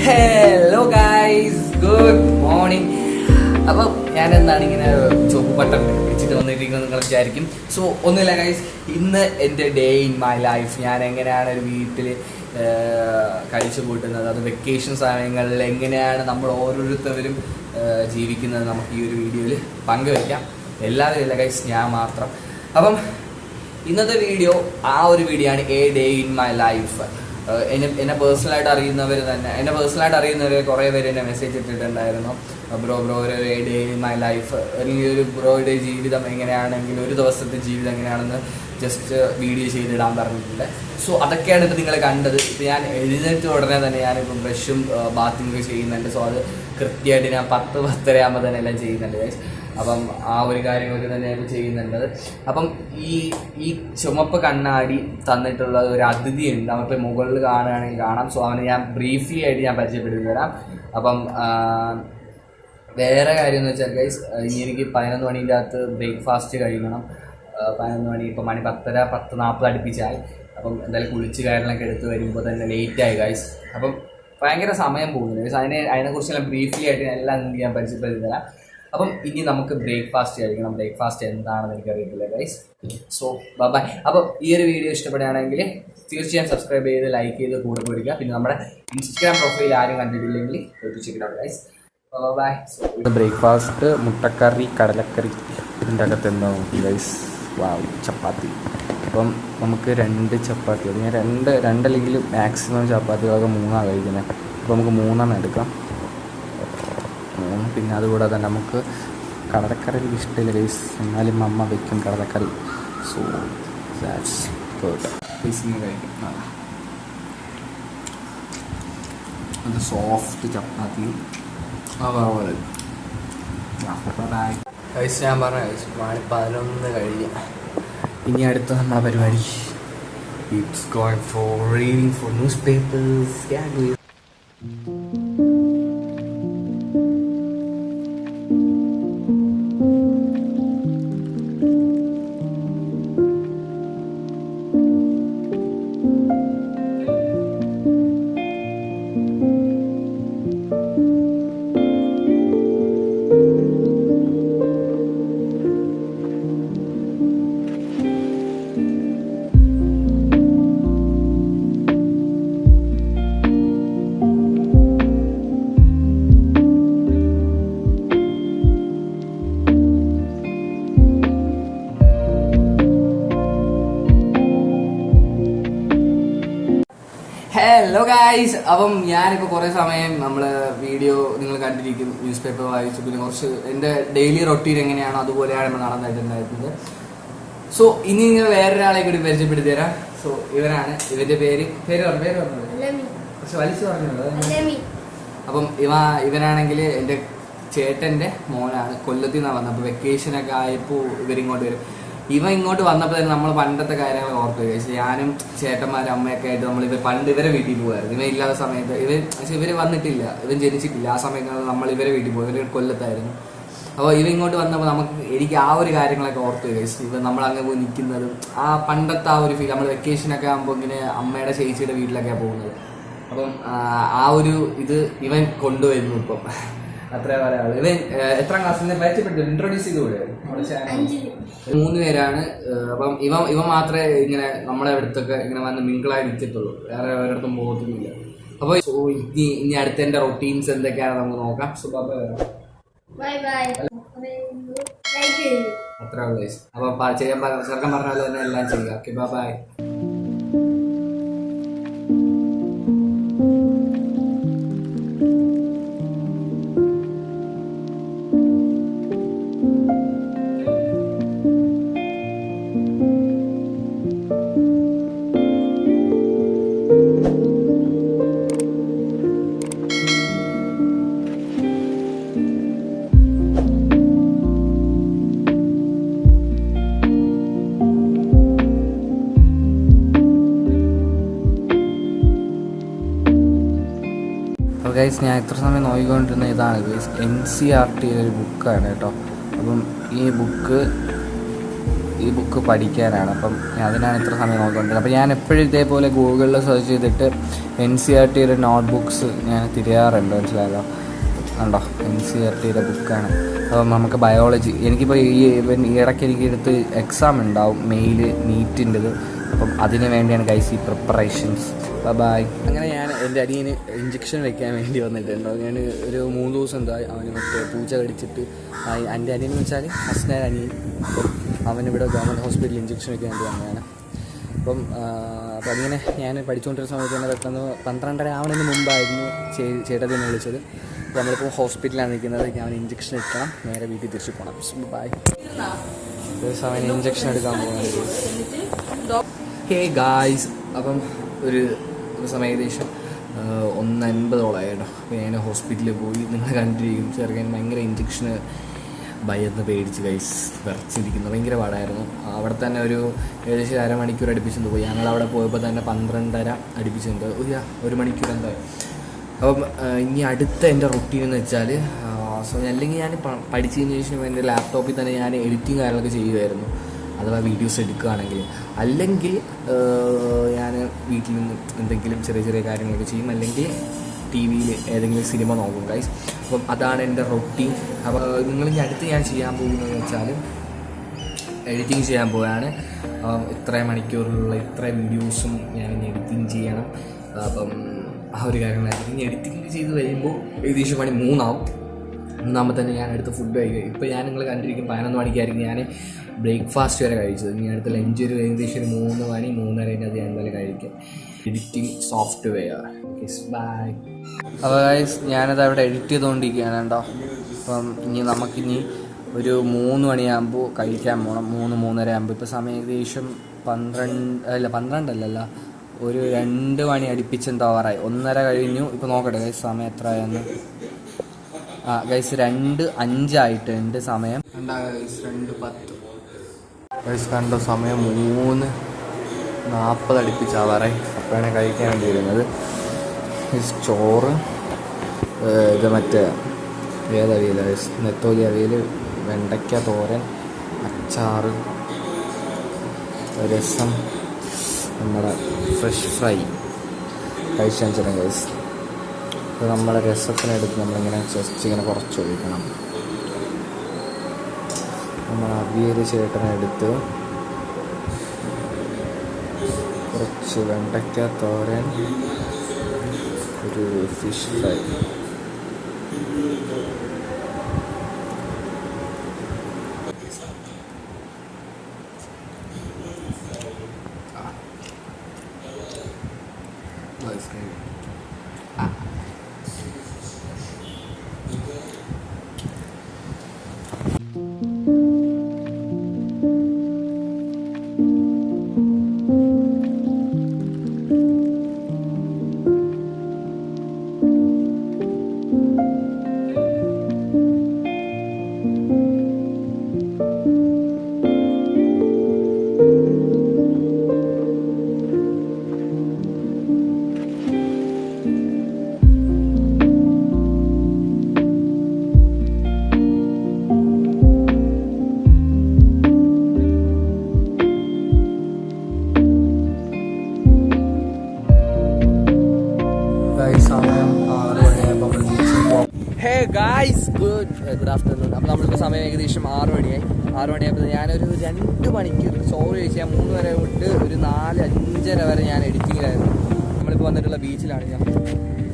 Hello guys, good morning. അപ്പം ഞാൻ എന്താണ് ഇങ്ങനെ ചുവപ്പ് ബട്ടൺ വെച്ചിട്ട് വന്നിരിക്കുന്നത് നിങ്ങൾ വിചാരിക്കും. സോ ഒന്നുമില്ല ഗൈസ്, ഇന്ന് എൻ്റെ ഡേ ഇൻ മൈ ലൈഫ്, ഞാൻ എങ്ങനെയാണ് ഒരു വീട്ടിൽ കഴിച്ചു കൂട്ടുന്നത്, അത് വെക്കേഷൻ സമയങ്ങളിൽ എങ്ങനെയാണ് നമ്മൾ ഓരോരുത്തരും ജീവിക്കുന്നത്, നമുക്ക് ഈ ഒരു വീഡിയോയിൽ പങ്കുവയ്ക്കാം. എല്ലാവരും ഇല്ല ഗൈസ്, ഞാൻ മാത്രം. അപ്പം ഇന്നത്തെ വീഡിയോ ആ ഒരു വീഡിയോ ആണ്, A day in my life. എന്നെ പേഴ്സണലായിട്ട് അറിയുന്നവർ കുറേ പേര് എന്നെ മെസ്സേജ് ഇട്ടിട്ടുണ്ടായിരുന്നു, ബ്രോ ഒരു ഡേ ഇൻ മൈ ലൈഫ്, അല്ലെങ്കിൽ ഒരു ബ്രോയുടെ ജീവിതം എങ്ങനെയാണെങ്കിൽ ഒരു ദിവസത്തെ ജീവിതം എങ്ങനെയാണെന്ന് ജസ്റ്റ് വീഡിയോ ചെയ്തിടാൻ പറഞ്ഞിട്ടുണ്ട്. സോ അതൊക്കെയാണ് ഇപ്പോൾ നിങ്ങൾ കണ്ടത്. ഇപ്പോൾ ഞാൻ എഴുന്നേറ്റ് ഉടനെ തന്നെ ഞാനിപ്പോൾ ബ്രഷും ബാത്തിങ്ങൊക്കെ ചെയ്യുന്നുണ്ട്. സോ അത് കൃത്യമായിട്ട് ഞാൻ 10-10:30 ആകുമ്പോൾ തന്നെ എല്ലാം ചെയ്യുന്നുണ്ട് ഗൈസ്. അപ്പം ആ ഒരു കാര്യങ്ങളൊക്കെ തന്നെയാണ് ചെയ്യുന്നുണ്ട്. അപ്പം ഈ ചുമപ്പ് കണ്ണാടി തന്നിട്ടുള്ള ഒരു അതിഥിയുണ്ട്, നമുക്ക് മുകളിൽ കാണുകയാണെങ്കിൽ കാണാം. സോ അവനെ ഞാൻ ബ്രീഫ്ലി ആയിട്ട് ഞാൻ പരിചയപ്പെടുത്തി തരാം. അപ്പം വേറെ കാര്യം എന്ന് വെച്ചാൽ ഗൈസ്, ഇനി എനിക്ക് 11 മണീൻ്റെ അകത്ത് ബ്രേക്ക്ഫാസ്റ്റ് കഴിക്കണം. 11 മണി, ഇപ്പോൾ മണി 10:40 അടുപ്പിച്ചായി. അപ്പം എന്തായാലും കുളിച്ച് കാര്യങ്ങളൊക്കെ എടുത്ത് വരുമ്പോൾ തന്നെ ലേറ്റായി ഗൈസ്. അപ്പം ഭയങ്കര സമയം പോകുന്നു ഗൈസ്. അതിനെക്കുറിച്ചെല്ലാം ബ്രീഫ്ലി ആയിട്ട് എല്ലാം ഞാൻ പരിചയപ്പെടുത്തി തരാം. അപ്പം ഇനി നമുക്ക് ബ്രേക്ക്ഫാസ്റ്റ് കഴിക്കണം. ബ്രേക്ക്ഫാസ്റ്റ് എന്താണെന്ന് എനിക്കറിയത്തില്ല ഗൈസ്. So by. അപ്പോൾ ഈ ഒരു വീഡിയോ ഇഷ്ടപ്പെടുകയാണെങ്കിൽ തീർച്ചയായും സബ്സ്ക്രൈബ് ചെയ്ത് ലൈക്ക് ചെയ്ത് കൂടെ കൊടുക്കുക. പിന്നെ നമ്മുടെ ഇൻസ്റ്റാഗ്രാം പ്രൊഫൈൽ ആരും കണ്ടിട്ടില്ലെങ്കിൽ ചെക്ക് ഗൈസ്. ബൈ. ബ്രേക്ക്ഫാസ്റ്റ് മുട്ടക്കറി, കടലക്കറി, ഇതിൻ്റെ അകത്ത് എന്താ നോക്കി ഗൈസ്. വാവ്, ചപ്പാത്തി. അപ്പം നമുക്ക് 2 ചപ്പാത്തി, അത് ഞാൻ രണ്ടല്ലെങ്കിൽ മാക്സിമം ചപ്പാത്തികളൊക്കെ 3 കഴിക്കുന്നത്. അപ്പോൾ നമുക്ക് 3 എടുക്കാം. പിന്നെ അതുകൂടാതെ തന്നെ നമുക്ക് കടലക്കറി ഇഷ്ടമില്ല ഗൈസ്, എന്നാലും അമ്മ വയ്ക്കും കടലക്കറി. So that's good. പീസിന് കഴിക്കും. അത് സോഫ്റ്റ് ചപ്പാത്തി. ഗൈസ് ഞാൻ പറഞ്ഞ ഗൈസ്, മണി 11 കഴിഞ്ഞ്. ഇനി അടുത്ത നമ്മളെ പരിപാടി it's going for reading for news papers. Hello guys, അപ്പം ഞാനിപ്പോൾ കുറേ സമയം നമ്മൾ വീഡിയോ നിങ്ങൾ കണ്ടിരിക്കും, ന്യൂസ് പേപ്പർ വായിച്ചു, പിന്നെ കുറച്ച് എൻ്റെ ഡെയിലി റൊട്ടീൻ എങ്ങനെയാണോ അതുപോലെയാണ് നമ്മൾ നടന്നിട്ടുണ്ടായിരുന്നത്. സോ ഇനി നിങ്ങൾ വേറൊരാളെ കൂടി പരിചയപ്പെടുത്തി തരാം. സോ ഇവനാണ്, ഇവന്റെ പേര് പറഞ്ഞത് പക്ഷെ വലിച്ചു പറഞ്ഞത്. അപ്പം ഇവനാണെങ്കിൽ എൻ്റെ ചേട്ടൻ്റെ മോനാണ്, കൊല്ലത്തിൽ നിന്നാണ് വന്നത്. അപ്പോൾ വെക്കേഷനൊക്കെ ആയപ്പോൾ ഇവരിങ്ങോട്ട് വരും. ഇവൻ ഇങ്ങോട്ട് വന്നപ്പോൾ തന്നെ നമ്മൾ പണ്ടത്തെ കാര്യങ്ങൾ ഓർത്ത് കഴിച്ചു. ഞാനും ചേട്ടന്മാരും അമ്മയൊക്കെ ആയിട്ട് നമ്മൾ പണ്ട് ഇവരെ വീട്ടിൽ പോകുമായിരുന്നു. ഇവൻ ഇല്ലാത്ത സമയത്ത് ഇവർ വന്നിട്ടില്ല, ഇവൻ ജനിച്ചിട്ടില്ല. ആ സമയത്ത് നമ്മൾ ഇവരെ വീട്ടിൽ പോകും. ഇവർ കൊല്ലത്തായിരുന്നു. അപ്പോൾ ഇവ ഇങ്ങോട്ട് വന്നപ്പോൾ എനിക്ക് ആ ഒരു കാര്യങ്ങളൊക്കെ ഓർത്ത് കഴിച്ചു. ഇവൻ നമ്മളങ്ങ് പോയി നിൽക്കുന്നതും ആ പണ്ടത്തെ ആ ഒരു ഫീൽ. നമ്മൾ വെക്കേഷനൊക്കെ ആകുമ്പോൾ ഇങ്ങനെ അമ്മയുടെ ചേച്ചിയുടെ വീട്ടിലൊക്കെയാണ് പോകുന്നത്. അപ്പം ആ ഒരു ഇത് ഇവൻ കൊണ്ടുവരുന്നു ഇപ്പം. അത്രേ പറയാനുള്ളൂ. ഇവൻ എത്രാം ക്ലാസ്സിൽ പരിചയപ്പെട്ടു ഇൻട്രൊഡ്യൂസ് ചെയ്തുകൂടെ? 3 പേരാണ്. അപ്പം ഇവ മാത്രമേ ഇങ്ങനെ നമ്മളെ അടുത്തൊക്കെ ഇങ്ങനെ വന്ന് മിങ്കിളായി നിൽക്കത്തുള്ളൂ, വേറെ ഒരിടത്തും പോകത്തൊന്നുമില്ല. അപ്പോൾ ഇനി അടുത്ത എൻ്റെ റൊട്ടീൻസ് എന്തൊക്കെയാണ് നമുക്ക് നോക്കാം. So bye bye. അത്ര ഉള്ളു. അപ്പോൾ ചെയ്യാൻ ചെറുക്കൻ പറഞ്ഞ പോലെ തന്നെ എല്ലാം ചെയ്യുക. Okay bye. ഗൈസ് ഞാൻ ഇത്ര സമയം നോക്കിക്കൊണ്ടിരുന്ന ഇതാണ് ഗൈസ്, NCERT ഒരു ബുക്കാണ് കേട്ടോ. അപ്പം ഈ ബുക്ക് പഠിക്കാനാണ്. അപ്പം അതിനാണ് ഇത്ര സമയം നോക്കിക്കൊണ്ടിരുന്നത്. അപ്പം ഞാൻ എപ്പോഴും ഇതേപോലെ ഗൂഗിളിൽ സെർച്ച് ചെയ്തിട്ട് NCERT നോട്ട് ബുക്സ് ഞാൻ തിരയാറുണ്ട്, മനസ്സിലായല്ലോ. ഉണ്ടോ, NCERT ബുക്കാണ്. അപ്പം നമുക്ക് ബയോളജി, എനിക്കിപ്പോൾ ഈ ഇടയ്ക്ക് എനിക്ക് എടുത്ത് എക്സാം ഉണ്ടാവും, നീറ്റിൻ്റെത്. അപ്പം അതിന് വേണ്ടിയാണ് ഗൈസ് ഈ പ്രിപ്പറേഷൻസ്. ബൈ. അങ്ങനെ ഞാൻ എൻ്റെ അനിയന് ഇഞ്ചക്ഷൻ വെക്കാൻ വേണ്ടി വന്നിട്ടുണ്ടോ. ഞാൻ ഒരു 3 ദിവസം എന്തായി അവന് മറ്റേ പൂച്ച കടിച്ചിട്ട്. എൻ്റെ അനിയനെന്ന് വെച്ചാൽ ഫസ്റ്റ് ഞാൻ അനിയൻ. അപ്പം അവനിവിടെ ഗവൺമെൻറ് ഹോസ്പിറ്റലിൽ ഇഞ്ചക്ഷൻ വെക്കാൻ വേണ്ടി വന്നതാണ്. അപ്പം അങ്ങനെ ഞാൻ പഠിച്ചുകൊണ്ടിരുന്ന സമയത്ത് തന്നെ പെട്ടെന്ന് 12:30 ആവണതിന് മുമ്പായിരുന്നു ചേട്ടത്തിനെ വിളിച്ചത്. അപ്പോൾ നമ്മളിപ്പോൾ ഹോസ്പിറ്റലിലാണ് നിൽക്കുന്നത്. അവൻ ഇഞ്ചക്ഷൻ എടുക്കണം, നേരെ വീട്ടിൽ തിരിച്ചു പോകണം. ബൈ. അവൻ ഇഞ്ചക്ഷൻ എടുക്കാൻ പോകുന്നത്. ഹേ ഗായ്സ്, അപ്പം ഒരു സമയം ഏകദേശം 1:50 കേട്ടോ. അപ്പോൾ ഞാൻ ഹോസ്പിറ്റലിൽ പോയി. നിങ്ങൾ കണ്ടിരിക്കും, ചെറുക്കൻ ഭയങ്കര ഇഞ്ചക്ഷന് ഭയന്ന് പേടിച്ച് ഗൈസ് വിറച്ചിരിക്കുന്നു. ഭയങ്കര പാടായിരുന്നു. അവിടെ തന്നെ ഒരു ഏകദേശം അരമണിക്കൂർ അടുപ്പിച്ചെന്ന് പോയി. ഞങ്ങളവിടെ പോയപ്പോൾ തന്നെ 12:30 അടുപ്പിച്ചെന്ത് ഒരു മണിക്കൂർ എന്തായി. അപ്പം ഇനി അടുത്ത എൻ്റെ റൊട്ടീൻ എന്ന് വെച്ചാൽ, അല്ലെങ്കിൽ ഞാൻ പഠിച്ചതിന് ശേഷം എൻ്റെ ലാപ്ടോപ്പിൽ തന്നെ ഞാൻ എഡിറ്റിങ് കാര്യങ്ങളൊക്കെ ചെയ്യുമായിരുന്നു, അഥവാ വീഡിയോസ് എടുക്കുകയാണെങ്കിൽ. അല്ലെങ്കിൽ ഞാൻ വീട്ടിൽ നിന്ന് എന്തെങ്കിലും ചെറിയ ചെറിയ കാര്യങ്ങളൊക്കെ ചെയ്യും, അല്ലെങ്കിൽ TV ഏതെങ്കിലും സിനിമ നോക്കും ഗൈസ്. അപ്പം അതാണ് എൻ്റെ റൊട്ടീൻ. അപ്പോൾ നിങ്ങളിനി അടുത്ത് ഞാൻ ചെയ്യാൻ പോകുന്നതെന്ന് വെച്ചാൽ എഡിറ്റിങ് ചെയ്യാൻ പോവുകയാണ്. ഇത്ര മണിക്കൂറിലുള്ള ഇത്ര വീഡിയോസും ഞാനിനി എഡിറ്റിങ് ചെയ്യണം. അപ്പം ആ ഒരു കാര്യങ്ങളായിരിക്കും. ഇനി എഡിറ്റിങ് ചെയ്ത് കഴിയുമ്പോൾ ഏകദേശം 3 ആവും. 3 തന്നെ ഞാൻ അടുത്ത് ഫുഡ് കഴിക്കും. ഇപ്പോൾ ഞാൻ നിങ്ങൾ കണ്ടിരിക്കും 11 മണിക്കായിരിക്കും ഞാൻ ബ്രേക്ക്ഫാസ്റ്റ് വരെ കഴിച്ചത്. ഇനി അടുത്ത ലഞ്ച് ഒരു ഏകദേശം 3 മണി 3:30 അത് ഞാൻ എന്തായാലും കഴിക്കും. Editing software. ബൈ. അപ്പോൾ ഗൈസ് ഞാനത് അവിടെ എഡിറ്റ് ചെയ്തുകൊണ്ടിരിക്കുകയാണ് കേട്ടോ. അപ്പം നമുക്കിനി ഒരു 3 മണിയാകുമ്പോൾ കഴിക്കാൻ പോകണം. 3-3:30 ആകുമ്പോൾ. ഇപ്പോൾ സമയം ഏകദേശം 12 ഒരു 2 മണി അടുപ്പിച്ചെന്താവാറായി. 1:30 കഴിഞ്ഞു. ഇപ്പോൾ നോക്കട്ടെ ഗൈസ് സമയം എത്ര ആയെന്ന്. ഗൈസ് 2:05 ആയിട്ടുണ്ട് സമയം. 2:10 ഗൈസ് കണ്ടോ, സമയം 3:40 അടുപ്പിച്ചാവാറായി. അപ്പോഴാണ് കഴിക്കാൻ വേണ്ടി വരുന്നത്. ചോറ്, ഇത് മറ്റേ ഏതവിയൽ, നെത്തോലി അവിയൽ, വെണ്ടയ്ക്ക തോരൻ, അച്ചാറ്, രസം, നമ്മുടെ ഫ്രഷ് ഫ്രൈ കഴിച്ചാൽ ചേട്ടൻ ഗൈസ്. അപ്പോൾ നമ്മുടെ രസത്തിനെടുത്ത് നമ്മളിങ്ങനെ ജസ്റ്റ് ഇങ്ങനെ കുറച്ച് ഒഴിക്കണം. നമ്മൾ അവിയൽ ചേട്ടനെടുത്ത് കുറച്ച് വെണ്ടയ്ക്ക തോരൻ, ഒരു fish fry. Hey guys, good afternoon. അപ്പോൾ നമ്മളിപ്പോൾ സമയം ഏകദേശം 6 മണിയായി. 6 മണിയായപ്പോൾ ഞാനൊരു 2 മണിക്കൂർ ചോറ് കഴിച്ച് ഞാൻ 3 വരെ വിട്ട് ഒരു 4-5:30 വരെ ഞാൻ എഡിറ്റിങ്ങിലായിരുന്നു. നമ്മളിപ്പോൾ വന്നിട്ടുള്ള ബീച്ചിലാണ് ഞാൻ.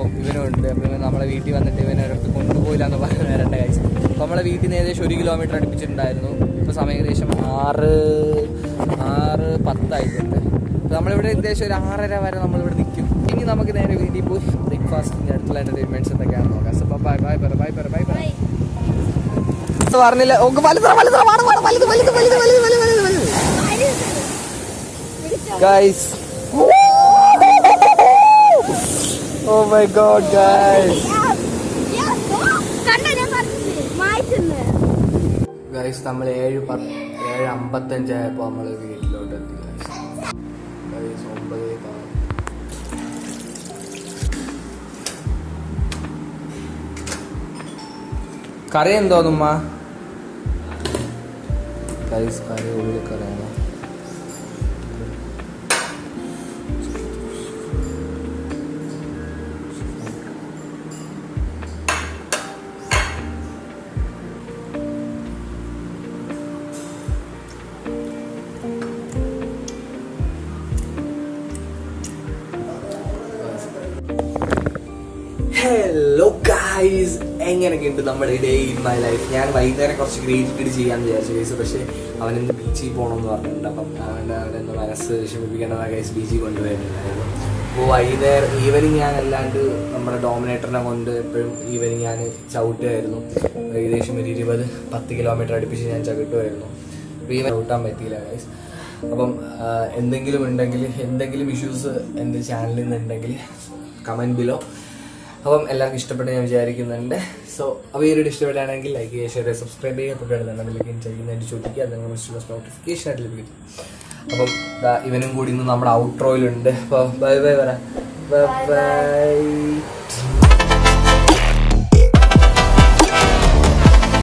അപ്പം ഇവനുണ്ട്. അപ്പം ഇവൻ നമ്മളെ വീട്ടിൽ വന്നിട്ട് ഇവനെ ഒരിടത്ത് കൊണ്ടുപോയില്ല എന്ന് പറഞ്ഞ് വരേണ്ട കാര്യം. അപ്പോൾ നമ്മളെ വീട്ടിൽ നിന്ന് ഏകദേശം 1 കിലോമീറ്റർ അടുപ്പിച്ചിട്ടുണ്ടായിരുന്നു. ഇപ്പോൾ സമയം ഏകദേശം 6:10 അപ്പോൾ നമ്മളിവിടെ ഏകദേശം ഒരു 6:30 വരെ നമ്മളിവിടെ നിൽക്കും. ഇനി നമുക്ക് നേരെ വീട്ടിൽ പോയി ബ്രേക്ക്ഫാസ്റ്റിൻ്റെ അടുത്തുള്ള എൻ്റർടൈൻമെൻറ്റ്സ് എന്തൊക്കെയാണെന്ന് നോക്കാം. So bye bye bye bye bye bye bye പറഞ്ഞില്ല. Guys. Oh my god, guys. Guys, നമ്മൾ 7:55 ആയപ്പോൾ നമ്മൾ വീട്ടിലോട്ട് എത്തി. Guys, 9:10. കറി എന്തോന്നുമ്മ? Guys, കറി ഉള്ളിക്കറിയാണ്. ഹലോ ഗായ്സ്, എങ്ങനെയൊക്കെയുണ്ട് നമ്മുടെ ഡേ ഇൻ മൈ ലൈഫ്? ഞാൻ വൈകുന്നേരം കുറച്ച് ക്രിയേറ്റിവിറ്റി ചെയ്യാമെന്ന് വിചാരിച്ചു ഗൈസ്. പക്ഷേ അവനിന്ന് ബീച്ചിൽ പോകണമെന്ന് പറഞ്ഞിട്ടുണ്ട്. അപ്പം അവൻ്റെ മനസ്സ് വിഷമിപ്പിക്കേണ്ടതാണ് ഗൈസ് ബീച്ചിൽ കൊണ്ടുപോയിട്ടുണ്ടായിരുന്നു. അപ്പോൾ വൈകുന്നേരം ഈവനിങ് ഞാൻ അല്ലാണ്ട് നമ്മുടെ ഡോമിനേറ്ററിനെ കൊണ്ട് എപ്പോഴും ഈവനിങ് ഞാൻ ചവിട്ടുമായിരുന്നു. ഏകദേശം ഒരു 10 കിലോമീറ്റർ അടുപ്പിച്ച് ഞാൻ ചവിട്ടുമായിരുന്നു. അപ്പോൾ ഈവൻ ചവിട്ടാൻ പറ്റിയില്ല ഗൈസ്. അപ്പം എന്തെങ്കിലും ഇഷ്യൂസ് എൻ്റെ ചാനലിൽ നിന്നുണ്ടെങ്കിൽ കമൻറ്റ് ബിലോ. അപ്പം എല്ലാവർക്കും ഇഷ്ടപ്പെട്ട് ഞാൻ വിചാരിക്കുന്നുണ്ട്. സോ അപ്പോൾ ഈ വീഡിയോ ഇഷ്ടപ്പെടുകയാണെങ്കിൽ ലൈക്ക് ചെയ്യുക, ഷെയർ ചെയ്യുക, സബ്സ്ക്രൈബ് ചെയ്യുക, തൊട്ടടുത്ത് ബെല്ലൈക്കൻ ചെയ്യുന്നതിന് ചോദിക്കുക. അത് നിങ്ങൾ നോട്ടിഫിക്കേഷൻ ആയിട്ട് ലഭിക്കും. അപ്പം ഇവനും കൂടി ഇന്ന് നമ്മുടെ ഔട്ട്രോയിലുണ്ട്. അപ്പോൾ ബൈ ബൈ പറ. Bye bye.